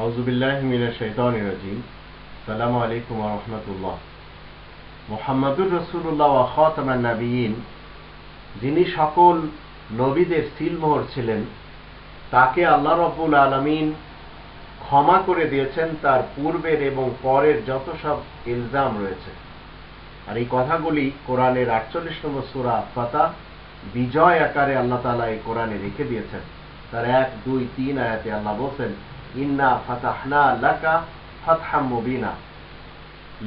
আউযুবিল্লাহি মিনাশ শাইতানির রাজিম। আসসালামু আলাইকুম ওয়া রাহমাতুল্লাহ। মুহাম্মাদুর রাসূলুল্লাহ ওয়া খাতামান নাবিয়্যিন, যিনি সকল নবীদের সিলমোহর ছিলেন, তাকে আল্লাহ রাব্বুল আলামিন ক্ষমা করে দিয়েছেন তার পূর্বের এবং পরের যত সব ইলজাম রয়েছে। আর এই কথাগুলি কোরআনের ৪৮ নম্বর সূরা ফাতহ বিজয় আকারে আল্লাহ তাআলা এই কোরআনে রেখে দিয়েছেন। তার ১, ২, ৩ আয়াতে আল্লাহ বলেন, ইন্না ফাতাহনা লাকা ফাতহাম মুবিনা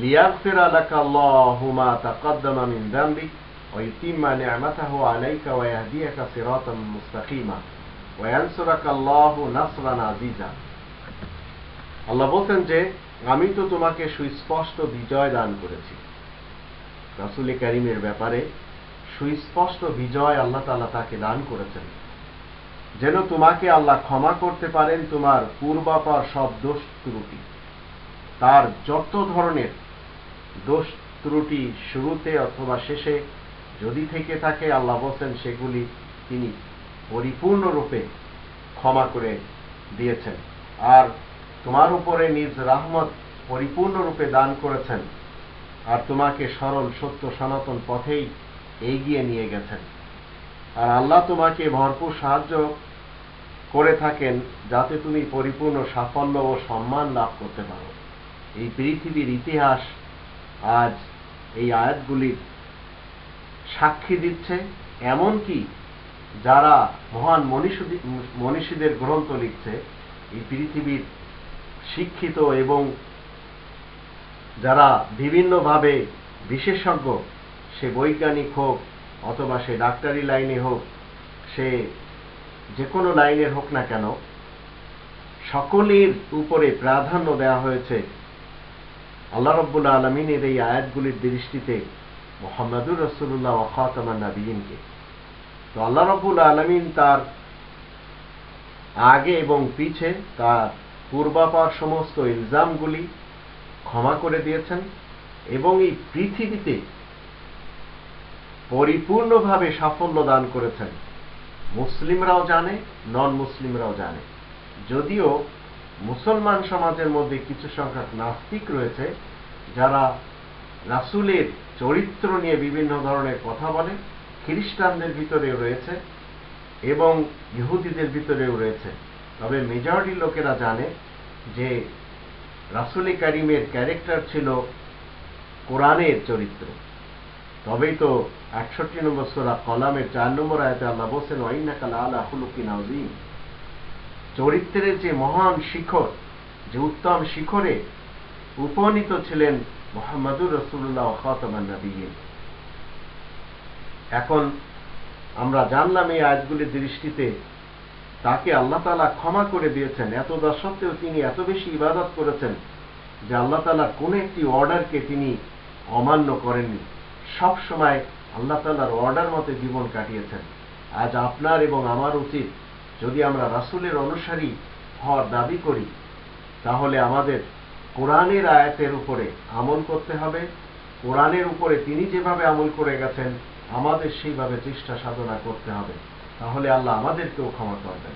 লিয়াগফিরা লাকা আল্লাহু মা তাকদ্দামা মিন যামবিক ওয়া ইউতিম্মা নি'মাতাহু আলাইকা ওয়া ইয়াহদিয়াকা সিরাতাম মুস্তাকিমা ওয়া ইয়ানসুরাকা আল্লাহু নাসরান আজিজা। আল্লাহ বলেন যে আমি তো তোমাকে সুস্পষ্ট বিজয় দান করেছি। রাসূল কারীমের ব্যাপারে সুস্পষ্ট বিজয় আল্লাহ তাআলা তাকে দান করেছেন, যেন তোমাকে আল্লাহ ক্ষমা করতে পারেন তোমার পূর্বাপর সব দোষ ত্রুটি। তার যত ধরনের দোষ ত্রুটি শুরুতে অথবা শেষে যদি থেকে থাকে, আল্লাহ বলেন সেগুলি তিনি পরিপূর্ণরূপে ক্ষমা করে দিয়েছেন। আর তোমার উপরে নিজ রহমত পরিপূর্ণরূপে দান করেছেন, আর তোমাকে সরল সত্য সনাতন পথেই এগিয়ে নিয়ে গেছেন। আর আল্লাহ তোমাকে ভরপুর সাহায্য করে থাকেন যাতে তুমি পরিপূর্ণ সাফল্য ও সম্মান লাভ করতে পারো। এই পৃথিবীর ইতিহাস আজ এই আয়াতগুলির সাক্ষী দিচ্ছে। এমনকি যারা মহান মনীষীদের গ্রন্থ লিখছে, এই পৃথিবীর শিক্ষিত এবং যারা বিভিন্নভাবে বিশেষজ্ঞ, সে বৈজ্ঞানিক হোক অথবা সে ডাক্তারি লাইনে হোক, সে যে কোনো লাইনের হোক না কেন, সকলের উপরে প্রাধান্য দেওয়া হয়েছে আল্লাহ রাব্বুল আলামিনের এই আয়াতগুলির দৃষ্টিতে মুহাম্মাদুর রাসূলুল্লাহ ওয়া খাতামান নাবিয়্যিনকে। তো আল্লাহ রাব্বুল আলামিন তার আগে এবং পিছে তার পূর্বাপর সমস্ত ইলজামগুলি ক্ষমা করে দিয়েছেন এবং এই পৃথিবীতে পরিপূর্ণভাবে সাফল্য দান করেছেন। মুসলিমরাও জানে, নন মুসলিমরাও জানে। যদিও মুসলমান সমাজের মধ্যে কিছু সংখ্যক নাস্তিক রয়েছে যারা রাসূলের চরিত্র নিয়ে বিভিন্ন ধরনের কথা বলে, খ্রিস্টানদের ভিতরেও রয়েছে এবং ইহুদিদের ভিতরেও রয়েছে। তবে মেজরিটি লোকেরা জানে যে রাসূল কারীমের ক্যারেক্টার ছিল কোরআনের চরিত্র। তবেই তো ৬১ নম্বর সূরা কলামের ৪ নম্বর আয়াতে আল্লাহ বলেন, ওয়া ইন্নাকা লাআলা খুলুকিন আযীম। চরিত্রের যে মহান শিখর, যে উত্তম শিখরে উপনীত ছিলেন মুহাম্মাদুর রাসূলুল্লাহ ওয়া খাতামান নাবিয়্যিন। এখন আমরা জানলাম এই আয়াতগুলির দৃষ্টিতে তাকে আল্লাহ তাআলা ক্ষমা করে দিয়েছেন। এতটা সত্ত্বেও তিনি এত বেশি ইবাদত করেছেন যে আল্লাহ তাআলা কোন একটি অর্ডারকে তিনি অমান্য করেননি। সব সময় আল্লাহ তাআলার অর্ডার মতে জীবন কাটিয়েছেন। আজ আপনার এবং আমার উচিত, যদি আমরা রাসূলের অনুসারী হওয়ার দাবি করি, তাহলে আমাদের কোরআনের আয়াতের উপরে আমল করতে হবে। কোরআনের উপরে তিনি যেভাবে আমল করে গেছেন আমাদের সেইভাবে চেষ্টা সাধনা করতে হবে। তাহলে আল্লাহ আমাদেরকেও ক্ষমা করবেন।